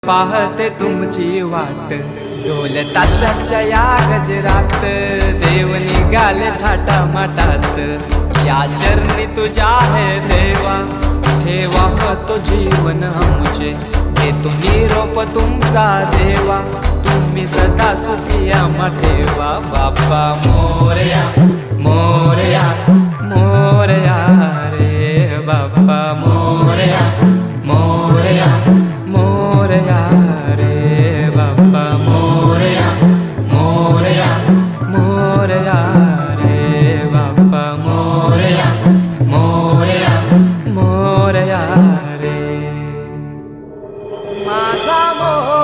पाहते तुमची वाट, ढोल ताशाच्या या गजरात देव निघाले थाटा माटात। या चरणी तुझ्या है देवा, ठेवा तो जीवन आमुचे, घेतो निरोप तुमचा देवा, तुम्ही सदा सुखी आम्हा ठेवा। बाप्पा मोरया मोरया मोरया रे बाप्पा मोरया मोरया मोरया रे बाप्पा मोरया मोरया मोरया रे बाप्पा मोरया मोरया मोरया रे माझा मोरया।